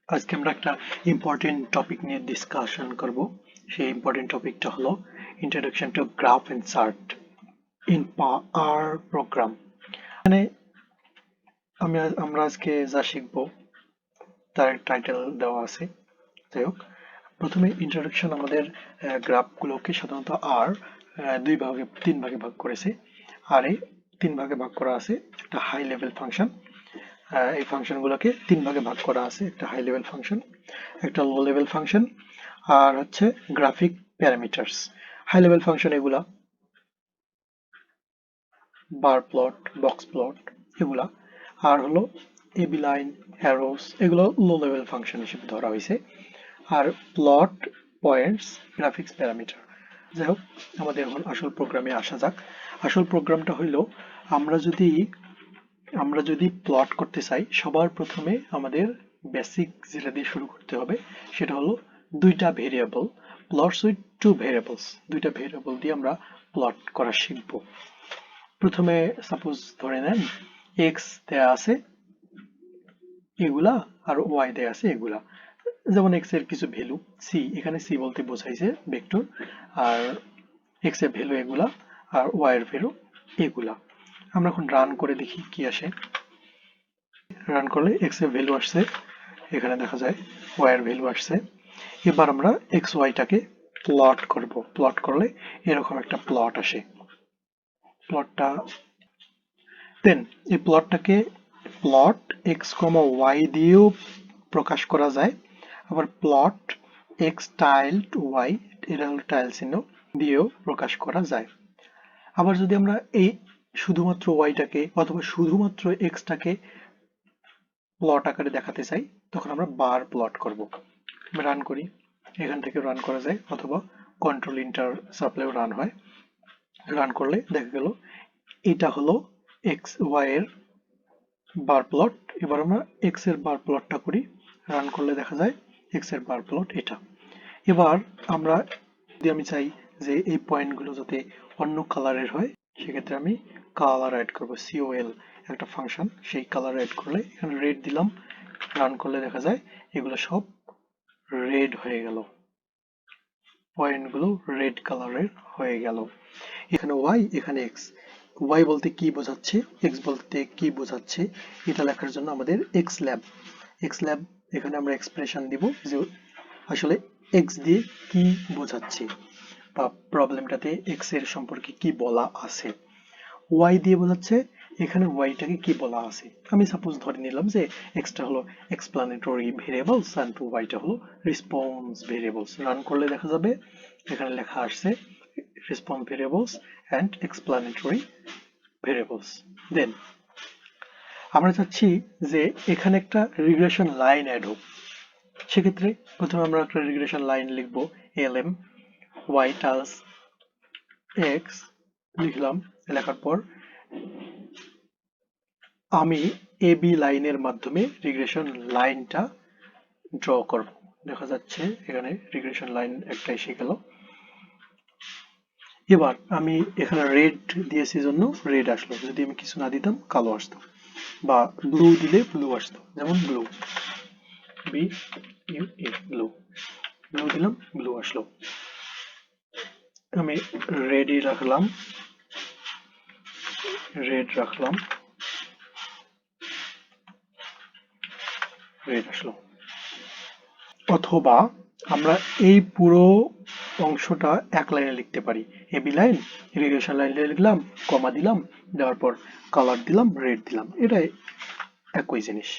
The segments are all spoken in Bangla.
আজকে আমরা একটা ইম্পর্টেন্ট টপিক নিয়ে ডিসকাশন করব। সেই ইম্পর্টেন্ট টপিকটা হলো introduction to graph and chart in R program. মানে আমরা আজকে যা শিখবো তার টাইটেল দেওয়া আছে। যাই হোক, প্রথমে ইন্ট্রোডাকশন আমাদের গ্রাফগুলোকে সাধারণত আর তিন ভাগে ভাগ করেছে। আর এই তিন ভাগে ভাগ করা আছে একটা হাই লেভেল ফাংশন। এই ফাংশনগুলোকে তিন ভাগে ভাগ করা আছে, একটা হাই লেভেল ফাংশন, একটা লো লেভেল ফাংশন, আর হচ্ছে graphic parameters. High level function এগুলা বার প্লট, বক্স প্লট এগুলা, আর হলো এবি লাইন, অ্যারোস এগুলো লো লেভেল ফাংশন হিসেবে ধরা হয়েছে। আর প্লট, পয়েন্টস, গ্রাফিক্স প্যারামিটার। যাই হোক, আমাদের এখন আসল প্রোগ্রামে আসা যাক। আসল প্রোগ্রামটা হইল আমরা যদি প্লট করতে চাই, সবার প্রথমে আমাদের বেসিক যেটা দিয়ে শুরু করতে হবে সেটা হলো দুইটা variable, plots with two variables. দুইটা ভেরিয়েবল দিয়ে আমরা প্লট করা শিখব। প্রথমে সাপোজ ধরে নেন এক্স দেয়া আছে এগুলা, আর ওয়াই দেয়া আছে এগুলা। যেমন এক্স এর কিছু ভ্যালু সি, এখানে সি বলতে বোঝাইছে ভেক্টর, আর এক্স এর ভ্যালু এগুলা, আর ওয়াই এর ভ্যালু এগুলা। আমরা এখন রান করে দেখি কি আসে। রান করলে এক্স এর ভ্যালু আসছে, এখানে দেখা যায় ওয়াই এর ভ্যালু আসছে। এবার আমরা এক্স ওয়াইটাকে প্লট করব। প্লট করলে এরকম একটা প্লট আসে। প্লটটা দেন এই প্লটটাকে প্লট এক্স কমা ওয়াই দিয়েও প্রকাশ করা যায়, আবার প্লট এক্স টাইলড ওয়াই, এটা হলো টাইল চিহ্ন, দিয়েও প্রকাশ করা যায়। আবার যদি আমরা এই শুধুমাত্র ওয়াইটাকে অথবা শুধুমাত্র এক্সটাকে প্লট আকারে দেখাতে চাই, তখন আমরা বার প্লট করব। রান করি, এখান থেকে রান করা যায়, অথবা কন্ট্রোল ইন্টার সাপ্লাইও রান হয়। রান করলে দেখা গেল এটা হলো এক্স ওয়াই এর বার প্লট। এবার আমরা এক্স এর বার প্লটটা করি, রান করলে দেখা যায় এক্স এর বার প্লট এটা। এবার আমরা যদি আমি চাই যে এই পয়েন্টগুলো যাতে অন্য কালারের হয়, সেক্ষেত্রে আমি কালার অ্যাড করব, সিওএল একটা ফাংশন, সেই কালার অ্যাড করলে এখানে রেড দিলাম, রান করলে দেখা যায় এগুলো সব রেড হয়ে গেল, পয়েন্টগুলো রেড কালারের হয়ে গেল। এখানে ওয়াই, এখানে এক্স। ওয়াই বলতে কি বোঝাচ্ছে, এক্স বলতে কি বোঝাচ্ছে, এটা লেখার জন্য আমাদের এক্স ল্যাব এখানে আমরা এক্সপ্রেশন দিব যে আসলে এক্স দিয়ে কি বোঝাচ্ছে, বা প্রবলেমটাতে এক্স এর সম্পর্কে কি বলা আছে। ওয়াই দিয়ে বোঝাচ্ছে এখানে ওয়াইটাকে কি বলা আছে। আমি সাপোজ ধরে নিলাম যে এক্সটা হলো এক্সপ্লানেটরি ভেরিয়েবলস অ্যান্ড ওয়াইটা হলো রেসপন্স ভেরিয়েবলস। রান করলে দেখা যাবে এখানে লেখা আসছে response variables and explanatory variables. Then আমরা চাচ্ছি যে এখানে একটা রিগ্রেশন লাইন অ্যাড হোক। সেক্ষেত্রে প্রথমে আমরা একটা রিগ্রেশন লাইন লিখবো, এলএম ওয়াই টাস এক্স লিখলাম। লেখার পর আমি এবি লাইনের মাধ্যমে রিগ্রেশন লাইনটা ড্র করব। দেখা যাচ্ছে এখানে রিগ্রেশন লাইন একটা এসে গেল। এবার আমি এখানে রেড দিয়েছি জন্য রেড আসলো, যদি আমি কিছু না দিতাম কালো আসতো, বা ব্লু দিলে ব্লু আসতো, যেমন blue, B U A, blue. Blue দিলাম, ব্লু আসলো। আমি রেডই রাখলাম, রেড রাখলাম, রেড আসলো। অথবা আমরা এই পুরো অংশটা এক লাইনে লিখতে পারি, এবি লাইন ইরিগেশন লাইন লিখলাম, কমা দিলাম, দেওয়ার পর কালার দিলাম, রেড দিলাম, এটাই একই জিনিস।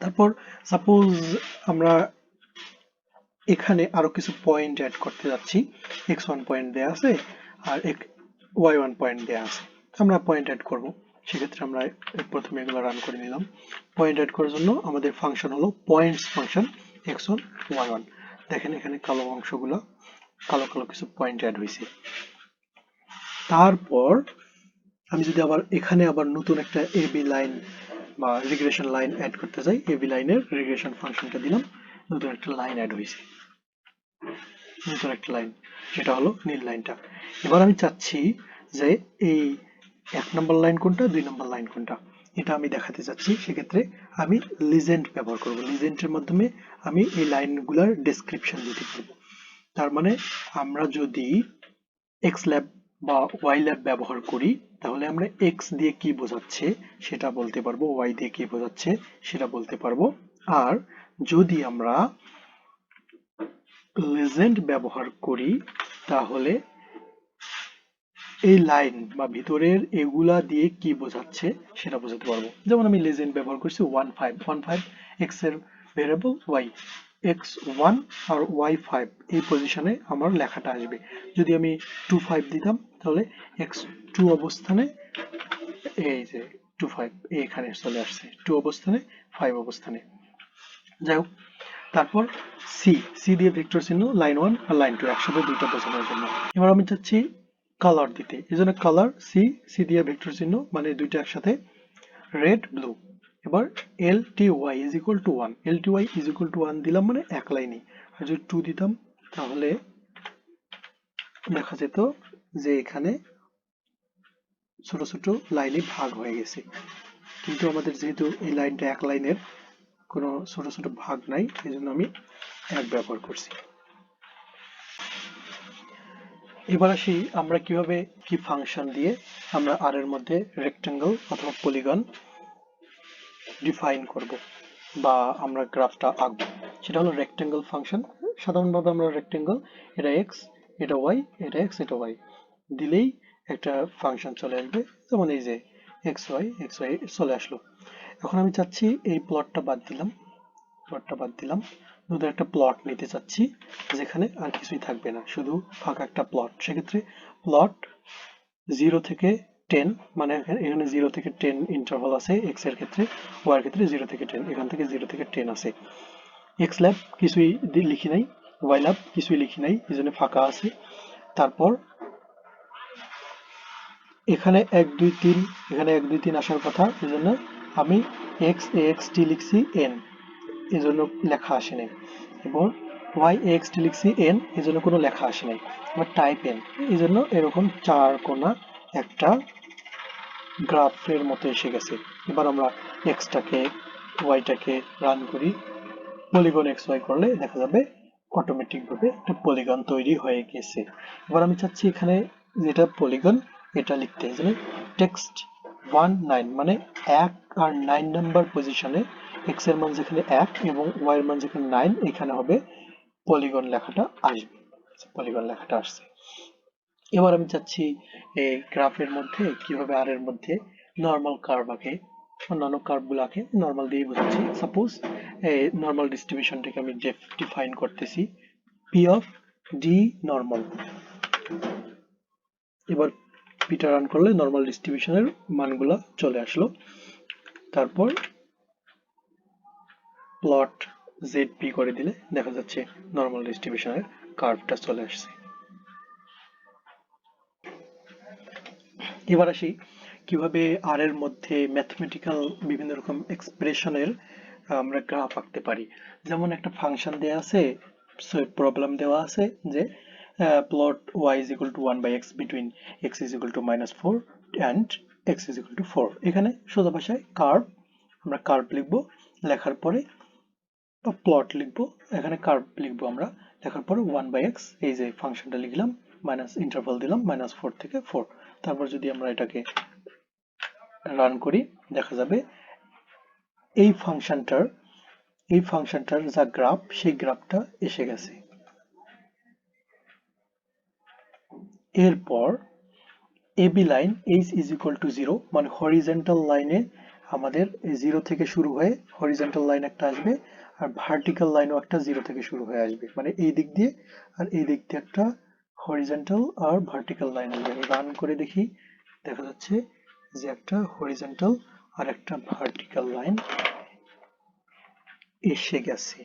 তারপর সাপোজ আমরা এখানে আরো কিছু পয়েন্ট অ্যাড করতে যাচ্ছি। x1 পয়েন্ট দেয়া আছে আর y1 পয়েন্ট দেয়া আছে, আমরা পয়েন্ট অ্যাড করব। সেক্ষেত্রে আমরা প্রথমে এগুলো রান করে নিলাম। পয়েন্ট অ্যাড করার জন্য আমাদের ফাংশন হলো পয়েন্টস ফাংশন x1 y1। দেখেন এখানে কালো অংশগুলো, কালো কালো কিছু পয়েন্ট অ্যাড হয়েছে। তারপর আমি যদি আবার এখানে আবার নতুন একটা এবি লাইন বা রিগ্রেশন লাইন অ্যাড করতে চাই, এবি লাইনের রিগ্রেশন ফাংশনটা দিলাম, নতুন একটা লাইন অ্যাড হয়েছে, নতুন একটা লাইন, সেটা হলো নীল লাইনটা। এবার আমি চাচ্ছি যে এই 1 নম্বর লাইন কোনটা, 2 নম্বর লাইন কোনটা, এটা আমি দেখাতে চাচ্ছি, সেক্ষেত্রে আমি লিজেন্ড ব্যবহার করব। লিজেন্ডের মাধ্যমে আমি এই লাইনগুলোর ডেসক্রিপশন দিতে পারবো। তার মানে আমরা যদি এক্স ল্যাব বা ওয়াই ল্যাব ব্যবহার করি, তাহলে আমরা এক্স দিয়ে কি বোঝাচ্ছে সেটা বলতে পারবো, ওয়াই দিয়ে কি বোঝাচ্ছে সেটা বলতে পারবো। আর যদি আমরা লেজেন্ড ব্যবহার করি, তাহলে এই লাইন বা ভিতরের এগুলা দিয়ে কি বোঝাচ্ছে সেটা বোঝাতে পারবো। যেমন আমি লেজেন্ড ব্যবহার করছি 1 5 এক্স এর ভেরিয়েবল ওয়াই, x1 আর y5 এই পজিশনে আমার লেখাটা আসবে। যদি আমি 2 5 দিতাম, তাহলে x2 অবস্থানে, এই যে 2 5 এখানে চলে আসছে, 2 অবস্থানে, 5 অবস্থানে। যাই হোক, তারপর সি, সি দিয়ে ভেক্টর চিহ্ন লাইন 1 আর লাইন 2 একসাথে দুইটা বোঝানোর জন্য। এবার আমি চাচ্ছি কালার দিতে, এই জন্য কালার সি, সি দিয়ে ভেক্টর চিহ্ন মানে দুইটা একসাথে, রেড ব্লু। এবার L T Y is equal to 1, L T Y is equal to 1 দিলাম মানে এক লাইনে। আর যদি 2 দিতাম, তাহলে দেখা যেত যে এখানে ছোট ছোট লাইনে ভাগ হয়ে গেছে। কিন্তু আমাদের যেহেতু এই লাইনটা এক লাইনের, কোনো ছোট ছোট ভাগ নাই, এই জন্য আমি এক ব্যবহার করছি। এবার আসি আমরা কিভাবে কি ফাংশন দিয়ে আমরা আর এর মধ্যে রেক্টেঙ্গল অথবা পলিগন ডিফাইন করব বা আমরা গ্রাফটা আঁকবো। সেটা হলো রেক্টেঙ্গল ফাংশন। সাধারণভাবে আমরা রেক্টেঙ্গল, এটা এক্স, এটা ওয়াই, এটা এক্স, এটা ওয়াই দিলেই একটা ফাংশন চলে আসবে। যেমন এই যে এক্স ওয়াই চলে আসলো। এখন আমি চাচ্ছি এই প্লটটা বাদ দিলাম, প্লটটা বাদ দিলাম, শুধু একটা প্লট নিতে চাচ্ছি যেখানে আর কিছুই থাকবে না, শুধু ফাঁকা একটা প্লট। সেক্ষেত্রে প্লট 0 থেকে 10, মানে এখানে 0 থেকে 10 ইন্টারভাল আছে এক্স এর ক্ষেত্রে, ওয়াই এর ক্ষেত্রে 0 থেকে 10, এখান থেকে 0 থেকে 10 আছে। এক্স ল্যাব কিছুই লিখি নাই, ওয়াই ল্যাব কিছুই লিখি নাই, এই জন্য ফাঁকা আছে। তারপর এখানে 1 2 3, এখানে 1 2 3 আসার কথা, এই জন্য আমি এক্স এ এক্স টি লিখছি এন, এই জন্য লেখা আসে নাই। এবং ওয়াই এক্স টি লিখছি এন, এই জন্য কোনো লেখা আসে নাই। এবার টাইপ এন, এই জন্য এরকম চার কোণা একটা গ্রাফের মতো এসে গেছে। এবার আমরা এক্সটাকে ওয়াইটাকে রান করি, পলিগন এক্স ওয়াই করলে দেখা যাবে অটোমেটিক ভাবে একটা পলিগন তৈরি হয়ে গেছে। এবার আমি চাচ্ছি এখানে যেটা পলিগন এটা লিখতে, যে টেক্সট 1 9, মানে 1 আর 9 নাম্বার পজিশনে এক্স এর মান যেখানে 1 এবং ওয়াই এর মান যেখানে 9, এখানে হবে পলিগন লেখাটা আসবে। পলিগন লেখাটা আসছে। এবার আমি চাচ্ছি এই গ্রাফের মধ্যে কিভাবে আর এর মধ্যে নর্মাল কার্ভ আঁকে, অন্যান্য কার্ভগুলো আঁকে, নর্মাল দিয়ে বোঝাচ্ছি। সাপোজ এই নর্মাল ডিস্ট্রিবিউশনটাকে আমি ডিফাইন করতেছি, পি অফ ডি নর্মাল। এবার পিটা রান করলে নর্মাল ডিস্ট্রিবিউশনের মানগুলো চলে আসলো। তারপর প্লট জেড পি করে দিলে দেখা যাচ্ছে নর্মাল ডিস্ট্রিবিউশনের কার্ভটা চলে আসছে। এবার আসি কিভাবে আর এর মধ্যে ম্যাথমেটিক্যাল বিভিন্ন রকম এক্সপ্রেশনের আমরা গ্রাফ আঁকতে পারি। যেমন একটা ফাংশন দেওয়া আছে, প্রবলেম দেওয়া আছে যে plot y is equal to 1 by x between x is equal to -4 and x is equal to 4। এখানে সোজা ভাষায় কার্ভ, আমরা কার্ভ লিখবো, লেখার পরে প্লট লিখবো, এখানে কার্ভ লিখবো আমরা, লেখার পরে 1 by x, এই যে ফাংশনটা লিখলাম, মাইনাস ইন্টারভাল দিলাম -4 থেকে 4। তারপর যদি আমরা এটাকে রান করি, দেখা যাবে এই ফাংশনটার যা গ্রাফ, সেই গ্রাফটা এসে গেছে। এরপর AB line h is equal to 0, মানে হরিজন্টাল লাইনে আমাদের 0 থেকে শুরু হয়ে হরিজন্টাল লাইন একটা আসবে, আর ভার্টিক্যাল লাইনও একটা 0 থেকে শুরু হয়ে আসবে, মানে এই দিক দিয়ে আর এই দিক দিয়ে একটা হরিজন্টাল আর ভার্টিক্যাল লাইন আসবে। রান করে দেখি, দেখা যাচ্ছে যে একটা হরিজন্টাল আর একটা ভার্টিক্যাল লাইন এসে গেছে।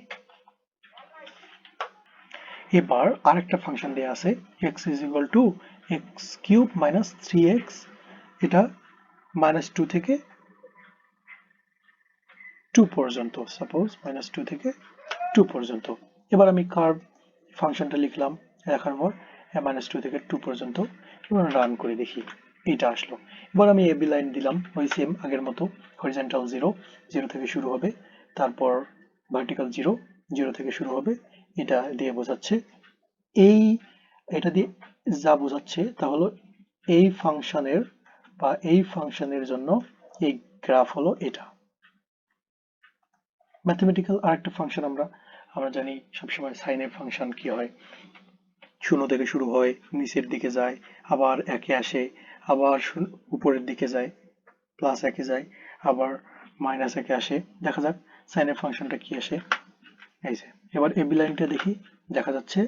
এবার আরেকটা ফাংশন দেয়া আছে x is equal to x cube minus 3x, এটা -2 থেকে 2 পর্যন্ত, সাপোজ -2 থেকে 2 পর্যন্ত। এবার আমি কার্ভ ফাংশনটা লিখলাম, লেখার পর -2 থেকে 2 পর্যন্ত। এবার রান করে দেখি, এইটা আসলো। এবার আমি এবি লাইন দিলাম ওই সেম আগের মতো, হরিজন্টাল 0, 0 থেকে শুরু হবে, তারপর ভার্টিক্যাল 0, 0 থেকে শুরু হবে। এটা দিয়ে বোঝাচ্ছে এই, এটা দিয়ে যা বোঝাচ্ছে তা হলো এই ফাংশনের বা এই ফাংশনের জন্য এই গ্রাফ হলো এটা। ম্যাথমেটিক্যাল আরেকটা ফাংশন আমরা আমরা জানি সবসময় সাইনের ফাংশন কি হয়, 0 থেকে শুরু হয়, নিচের দিকে যায়, আবার একে আসে, আবার উপরের দিকে যায়, প্লাস একে যায়, আবার মাইনাস একে আসে। দেখা যাক সাইনের ফাংশনটা কি আসে। এই যে এবার এবি লাইনটা দেখি, দেখা যাচ্ছে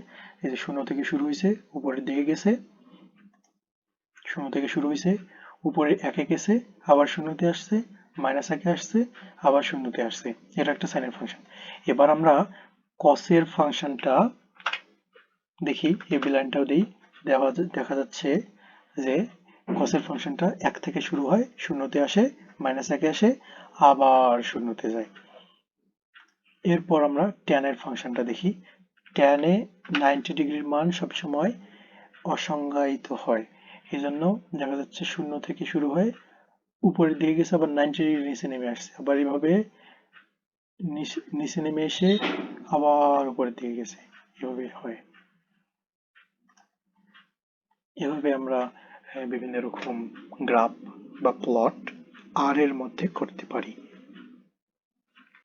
এই যে 0 থেকে শুরু হয়েছে, উপরের দিকে গেছে, 0 থেকে শুরু হয়েছে, উপরে একে গেছে, আবার 0-তে আসছে, মাইনাস একে আসছে, আবার 0-তে আসছে। এটা একটা সাইনের ফাংশন। এবার আমরা কসের ফাংশনটা দেখি, এবি লাইনটাও দিই, দেখা যাচ্ছে যে কসের ফাংশনটা 1 থেকে শুরু হয়, 0-তে আসে, মাইনাস একে আসে, আবার 0-তে যায়। এরপর আমরা ট্যানের ফাংশনটা দেখি। ট্যানে 90 ডিগ্রির মান সবসময় অসংজ্ঞায়িত হয়, এই জন্য দেখা যাচ্ছে 0 থেকে শুরু হয়ে উপরের দিকে গেছে, আবার 90 ডিগ্রি নিচে নেমে আসছে, আবার এইভাবে নিচে নেমে এসে আবার উপরের দিকে গেছে, এভাবে হয়। এভাবে আমরা বিভিন্ন রকম গ্রাফ বা প্লট আর এর মধ্যে করতে পারি।